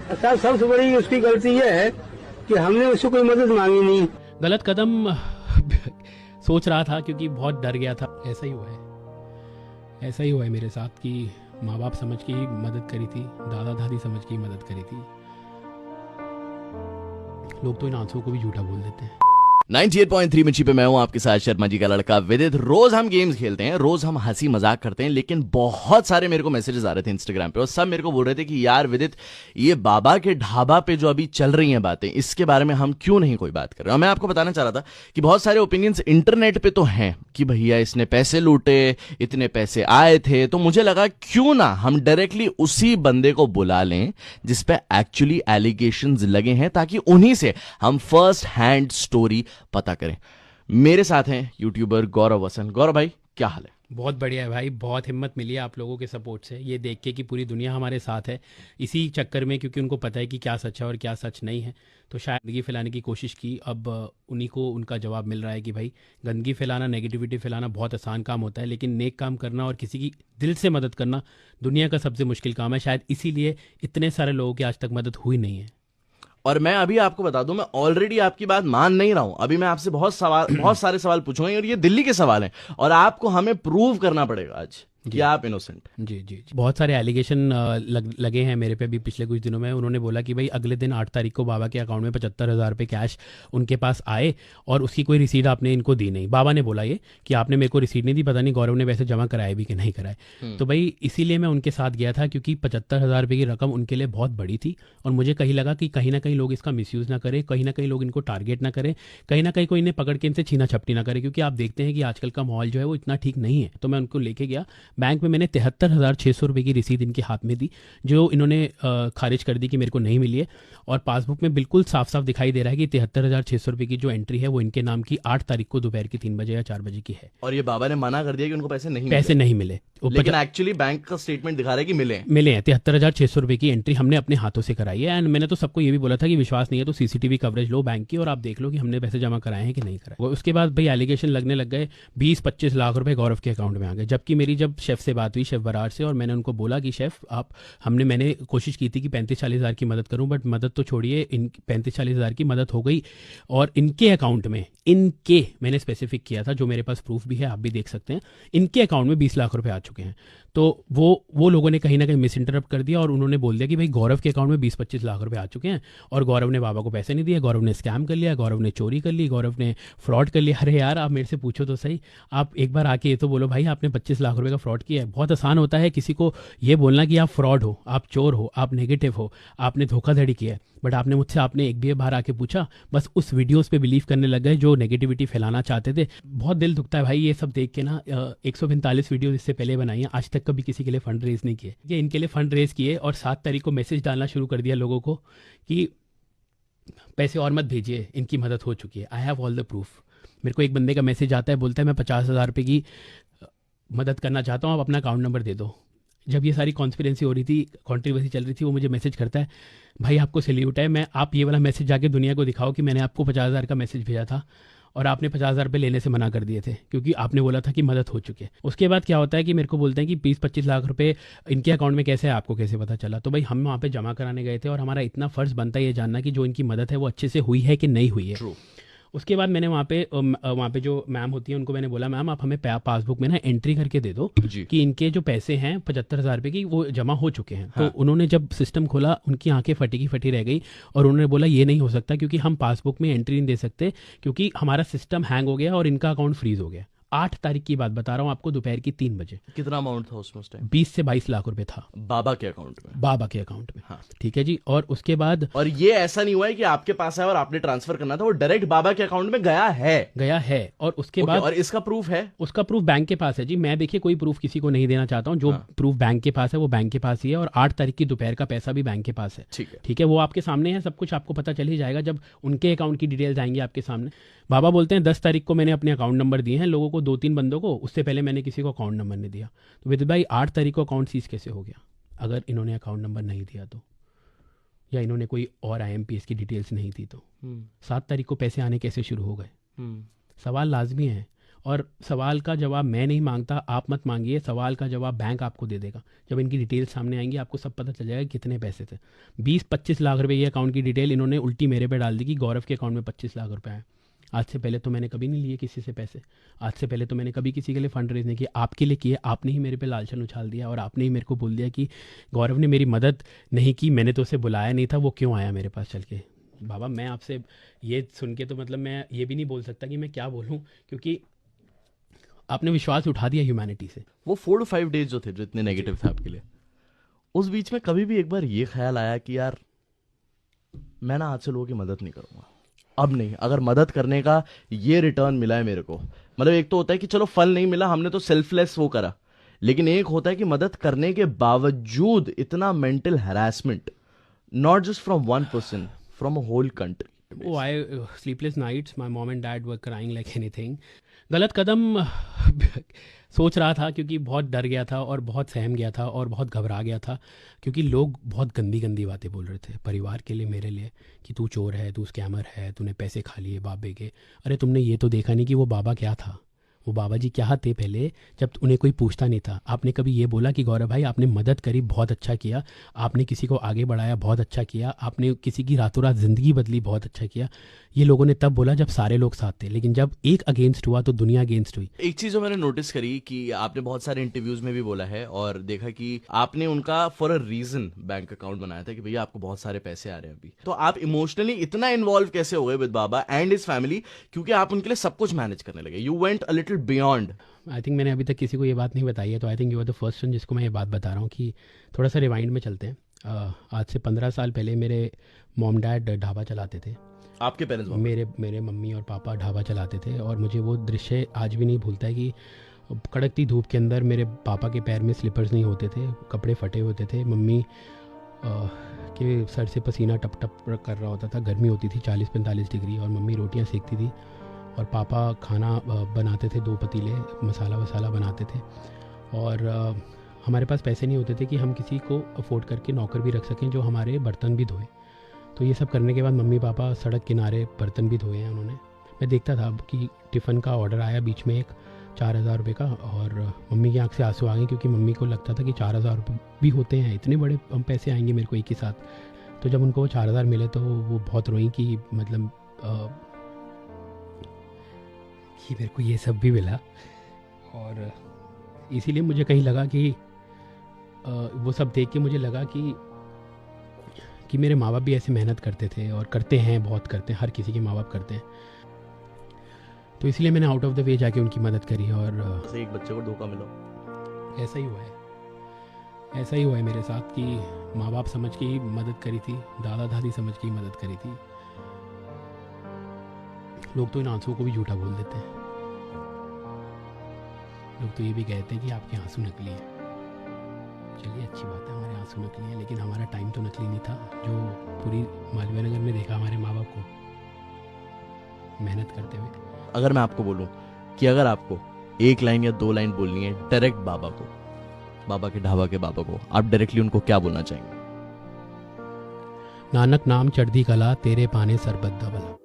साहब सबसे बड़ी उसकी गलती यह है कि हमने उससे कोई मदद मांगी नहीं। गलत कदम सोच रहा था क्योंकि बहुत डर गया था। ऐसा ही हुआ है मेरे साथ कि माँ बाप समझ के ही मदद करी थी, दादा दादी समझ के ही मदद करी थी। लोग तो इन आंसुओं को भी झूठा बोल देते हैं। 98.3 मिर्ची पे मैं हूं आपके साथ शर्मा जी का लड़का विदित। रोज हम गेम्स खेलते हैं, रोज हम हंसी मजाक करते हैं, लेकिन बहुत सारे मेरे को मैसेजेस आ रहे थे इंस्टाग्राम पे और सब मेरे को बोल रहे थे कि यार विदित, ये बाबा के ढाबा पे जो अभी चल रही हैं बातें, इसके बारे में हम क्यों नहीं कोई बात कर रहे हैं। और मैं आपको बताना चाह रहा था कि बहुत सारे ओपिनियंस इंटरनेट पे तो हैं कि भैया इसने पैसे लूटे, इतने पैसे आए थे, तो मुझे लगा क्यों ना हम डायरेक्टली उसी बंदे को बुला लें जिसपे एक्चुअली एलिगेशंस लगे हैं, ताकि उन्हीं से हम फर्स्ट हैंड स्टोरी पता करें। मेरे साथ हैं यूट्यूबर गौरव वसन। गौरव भाई, क्या हाल है? बहुत बढ़िया है भाई, बहुत हिम्मत मिली है आप लोगों के सपोर्ट से, ये देख के कि पूरी दुनिया हमारे साथ है इसी चक्कर में, क्योंकि उनको पता है कि क्या सच है और क्या सच नहीं है। तो शायद गंदगी फैलाने की कोशिश की, अब उन्हीं को उनका जवाब मिल रहा है कि भाई गंदगी फैलाना, नेगेटिविटी फैलाना बहुत आसान काम होता है, लेकिन नेक काम करना और किसी की दिल से मदद करना दुनिया का सबसे मुश्किल काम है। शायद इसीलिए इतने सारे लोगों की आज तक मदद हुई नहीं है। और मैं अभी आपको बता दूं, मैं ऑलरेडी आपकी बात मान नहीं रहा हूं। अभी मैं आपसे बहुत सारे सवाल पूछूंगा और ये दिल्ली के सवाल हैं और आपको हमें प्रूव करना पड़ेगा आज कि आप इनोसेंट। जी, बहुत सारे एलिगेशन लगे हैं मेरे पे भी पिछले कुछ दिनों में। उन्होंने बोला कि भाई अगले दिन 8 तारीख को बाबा के अकाउंट में 75,000 रुपये कैश उनके पास आए और उसकी कोई रिसीट आपने इनको दी नहीं। बाबा ने बोला ये कि आपने मेरे को रिसीट नहीं दी, पता नहीं गौरव ने वैसे जमा कराए भी कि नहीं कराए। तो भाई इसीलिए मैं उनके साथ गया था, क्योंकि 75,000 रुपये की रकम उनके लिए बहुत बड़ी थी और मुझे कहीं लगा कि कहीं ना कहीं लोग इसका मिसयूज़ ना करें, कहीं ना कहीं लोग इनको टारगेट ना करें, कहीं ना कहीं कोई इन्हें पकड़ के इनसे छीना छपटी ना करे, क्योंकि आप देखते हैं कि आजकल का माहौल जो है वो इतना ठीक नहीं है। तो मैं उनको लेके गया बैंक में, मैंने 73,600 रुपये की रसीद इनके हाथ में दी, जो इन्होंने खारिज कर दी कि मेरे को नहीं मिली है। और पासबुक में बिल्कुल साफ साफ दिखाई दे रहा है कि 73,600 रुपये की जो एंट्री है वो इनके नाम की 8 तारीख को दोपहर की 3 बजे या 4 बजे की है। और ये बाबा ने मना कर दिया कि उनको पैसे नहीं मिले। लेकिन एक्चुअली बैंक का स्टेटमेंट दिखा रहा है कि मिले हैं। 73,600 रुपये की एंट्री हमने अपने हाथों से कराई है। एंड मैंने तो सबको ये भी बोला था कि विश्वास नहीं है तो सीसीटीवी कवरेज लो बैंक की और आप देख लो कि हमने पैसे जमा कराए हैं कि नहीं कराए। उसके बाद भाई एलिगेशन लगने लग गए, 20-25 लाख रुपए गौरव के अकाउंट में आ गए। जबकि मेरी जब शेफ से बात हुई, शेफ बरार से, और मैंने उनको बोला कि शेफ मैंने कोशिश की थी कि 35-40 हज़ार की मदद करूं, बट मदद तो छोड़िए, इन 35-40 हज़ार की मदद हो गई और इनके अकाउंट में, मैंने स्पेसिफिक किया था, जो मेरे पास प्रूफ भी है, आप भी देख सकते हैं, इनके अकाउंट में 20 लाख रुपए आ चुके हैं। तो वो लोगों ने कहीं ना कहीं मिस इंटरप्ट कर दिया और उन्होंने बोल दिया कि भाई गौरव के अकाउंट में 20-25 लाख रुपए आ चुके हैं और गौरव ने बाबा को पैसे नहीं दिए, गौरव ने स्कैम कर लिया, गौरव ने चोरी कर ली, गौरव ने फ्रॉड कर लिया। अरे यार, आप मेरे से पूछो तो सही, आप एक बार आके ये तो बोलो भाई आपने 25 लाख रुपए का फ्रॉड किया है। बहुत आसान होता है किसी को ये बोलना कि आप फ्रॉड हो, आप चोर हो, आप नेगेटिव हो, आपने धोखाधड़ी किया है, बट आपने एक भी बार आके पूछा, बस उस वीडियोस पे बिलीव करने लग गए जो नेगेटिविटी फैलाना चाहते थे। बहुत दिल दुखता है भाई ये सब देख के ना। 145 वीडियो इससे पहले बनाई है, आज तक कभी किसी के लिए फंड रेज नहीं किए। ये इनके लिए फंड रेज किए और 7 तारीख को मैसेज डालना शुरू कर दिया लोगों को कि पैसे और मत भेजिए, इनकी मदद हो चुकी है। I have all the proof. मेरे को एक बंदे का मैसेज आता है, बोलता है मैं 50,000 रुपये की मदद करना चाहता हूँ, आप अपना अकाउंट नंबर दे दो। जब ये सारी कॉन्स्पिरेंसी हो रही थी, कॉन्ट्रोवर्सी चल रही थी, वो मुझे मैसेज करता है, भाई आपको सैल्यूट है, आप ये वाला मैसेज जाके दुनिया को दिखाओ कि मैंने आपको 50,000 का मैसेज भेजा था और आपने 50,000 रुपये लेने से मना कर दिए थे क्योंकि आपने बोला था कि मदद हो चुकी है। उसके बाद क्या होता है कि मेरे को बोलते हैं कि 20-25 लाख रुपए इनके अकाउंट में कैसे है, आपको कैसे पता चला? तो भाई हम वहाँ पे जमा कराने गए थे और हमारा इतना फ़र्ज़ बनता है ये जानना कि जो इनकी मदद है वो अच्छे से हुई है कि नहीं हुई है। उसके बाद मैंने वहाँ पे जो मैम होती है उनको मैंने बोला, मैम आप हमें पासबुक में ना एंट्री करके दे दो कि इनके जो पैसे हैं 75,000 रुपये की वो जमा हो चुके हैं। हाँ। तो उन्होंने जब सिस्टम खोला, उनकी आंखें फटी की फटी रह गई और उन्होंने बोला ये नहीं हो सकता क्योंकि हम पासबुक में एंट्री नहीं दे सकते क्योंकि हमारा सिस्टम हैंग हो गया और इनका अकाउंट फ्रीज हो गया। 8 तारीख की बात बता रहा हूँ आपको, दोपहर की 3 बजे। कितना अमाउंट था उसमें उस टाइम? 20 से 22 लाख रुपए था बाबा के अकाउंट में। हाँ, ठीक है जी। और उसके बाद, और ये ऐसा नहीं हुआ है कि आपके पास है और आपने ट्रांसफर करना था, वो डायरेक्ट बाबा के अकाउंट में गया है। और उसके बाद, और इसका प्रूफ है? उसका प्रूफ बैंक के पास है जी। मैं देखिए कोई प्रूफ किसी को नहीं देना चाहता हूँ, जो प्रूफ बैंक के पास है वो बैंक के पास ही है और 8 तारीख की दोपहर का पैसा भी बैंक के पास है। ठीक है, वो आपके सामने है, सब कुछ आपको पता चल ही जाएगा जब उनके अकाउंट की डिटेल्स आएंगी आपके सामने। बाबा बोलते हैं 10 तारीख को मैंने अपने अकाउंट नंबर दिए हैं लोगों को, 2-3 बंदों को, उससे पहले मैंने किसी को अकाउंट नंबर नहीं दिया। तो विदित भाई 8 तारीख को अकाउंट सीज कैसे हो गया अगर इन्होंने अकाउंट नंबर नहीं दिया तो, या इन्होंने कोई और IMPS की डिटेल्स नहीं दी तो? 7 तारीख को पैसे आने कैसे शुरू हो गए? सवाल लाजमी है और सवाल का जवाब मैं नहीं मांगता, आप मत मांगिए, सवाल का जवाब बैंक आपको दे देगा। जब इनकी डिटेल सामने आएंगी आपको सब पता चल जाएगा कितने पैसे थे। 20-25 लाख रुपए ये अकाउंट की डिटेल इन्होंने उल्टी मेरे पे डाल दी कि गौरव के अकाउंट में 25 लाख रुपए आए। आज से पहले तो मैंने कभी नहीं लिए किसी से पैसे, आज से पहले तो मैंने कभी किसी के लिए फंड रेज नहीं किया, आपके लिए किए। आपने ही मेरे पे लालचन उछाल दिया और आपने ही मेरे को बोल दिया कि गौरव ने मेरी मदद नहीं की, मैंने तो उसे बुलाया नहीं था, वो क्यों आया मेरे पास चल के। बाबा मैं आपसे ये सुन के तो मतलब मैं ये भी नहीं बोल सकता कि मैं क्या बोलूँ, क्योंकि आपने विश्वास उठा दिया ह्यूमैनिटी से। वो 4 to 5 डेज जो थे, जो इतने नेगेटिव थे आपके लिए, उस बीच में कभी भी एक बार ये ख्याल आया कि यार मैं ना आज से लोगों की मदद नहीं करूंगा, अब नहीं, अगर मदद करने का ये रिटर्न मिला है मेरे को, मतलब एक तो होता है कि चलो फल नहीं मिला, हमने तो सेल्फलेस वो करा, लेकिन एक होता है कि मदद करने के बावजूद इतना mental harassment, not just from one person, from a whole country. Oh, sleepless nights. My mom and dad were crying like anything. गलत कदम सोच रहा था क्योंकि बहुत डर गया था और बहुत सहम गया था और बहुत घबरा गया था, क्योंकि लोग बहुत गंदी गंदी बातें बोल रहे थे परिवार के लिए, मेरे लिए, कि तू चोर है, तू स्कैमर है, तूने पैसे खा लिए बाबे के। अरे तुमने ये तो देखा नहीं कि वो बाबा क्या था, वो बाबा जी क्या थे पहले, जब उन्हें कोई पूछता नहीं था। आपने कभी ये बोला कि गौरव भाई आपने मदद करी, बहुत अच्छा किया, आपने किसी को आगे बढ़ाया, बहुत अच्छा किया, आपने किसी की रातों रात ज़िंदगी बदली, बहुत अच्छा किया। ये लोगों ने तब बोला जब सारे लोग साथ थे, लेकिन जब एक अगेंस्ट हुआ तो दुनिया अगेंस्ट हुई। एक चीज जो मैंने नोटिस करी कि आपने बहुत सारे इंटरव्यूज में भी बोला है और देखा कि आपने उनका for a reason bank account बनाया था कि भैया आपको बहुत सारे पैसे आ रहे हैं अभी, तो आप इमोशनली इतना इन्वॉल्व कैसे हो गए with Baba and his family, क्योंकि आप उनके लिए सब कुछ मैनेज करने लगे, you went a little beyond. I think मैंने अभी तक किसी को ये बात नहीं बताई है, तो I think you are the first one जिसको मैं ये बात बता रहा हूँ कि थोड़ा सा रिवाइंड में चलते हैं। आज से 15 साल पहले मेरे मॉम डैड ढाबा चलाते थे। आपके पेरेंट्स? मेरे मम्मी और पापा ढाबा चलाते थे और मुझे वो दृश्य आज भी नहीं भूलता है कि कड़कती धूप के अंदर मेरे पापा के पैर में स्लीपर्स नहीं होते थे, कपड़े फटे होते थे, मम्मी के सर से पसीना टप टप कर रहा होता था, गर्मी होती थी 40-45 डिग्री, और मम्मी रोटियां सेकती थी और पापा खाना बनाते थे, 2 पतीले मसाला वसाला बनाते थे। और हमारे पास पैसे नहीं होते थे कि हम किसी को अफोर्ड करके नौकर भी रख सकें जो हमारे बर्तन भी धोए। तो ये सब करने के बाद मम्मी पापा सड़क किनारे बर्तन भी धोए हैं उन्होंने। मैं देखता था कि टिफ़िन का ऑर्डर आया बीच में एक 4,000 रुपये का, और मम्मी की आंख से आंसू आ गए, क्योंकि मम्मी को लगता था कि 4,000 रुपये भी होते हैं, इतने बड़े पैसे आएंगे मेरे को एक ही साथ। तो जब उनको वो 4,000 मिले तो वो बहुत रोई कि मतलब कि मेरे को ये सब भी मिला। और इसीलिए मुझे कहीं लगा कि वो सब देख के मुझे लगा कि मेरे माँ बाप भी ऐसे मेहनत करते थे और करते हैं, बहुत करते हैं, हर किसी के माँ बाप करते हैं। तो इसलिए मैंने आउट ऑफ द वे जाके उनकी मदद करी और एक बच्चे को धोखा मिला। ऐसा ही हुआ है मेरे साथ कि माँ बाप समझ के ही मदद करी थी, दादा दादी समझ के ही मदद करी थी। लोग तो इन आंसुओं को भी झूठा बोल देते हैं, लोग तो ये भी कहते हैं कि आपके आंसू नकली है। चलिए अच्छी बात है, हमारे आंसू नकली हैं, लेकिन हमारा टाइम तो नकली नहीं था। जो पूरी मालवीय नगर में देखा हमारे माँ बाप को मेहनत करते हुए। अगर मैं आपको बोलूं कि अगर आपको 1 लाइन या 2 लाइन बोलनी है डायरेक्ट बाबा को, बाबा के ढाबा के बाबा को, आप डायरेक्टली उनको क्या बोलना चाहेंगे? नानक नाम चढ़दी कला, तेरे पाने सरबत दा भला।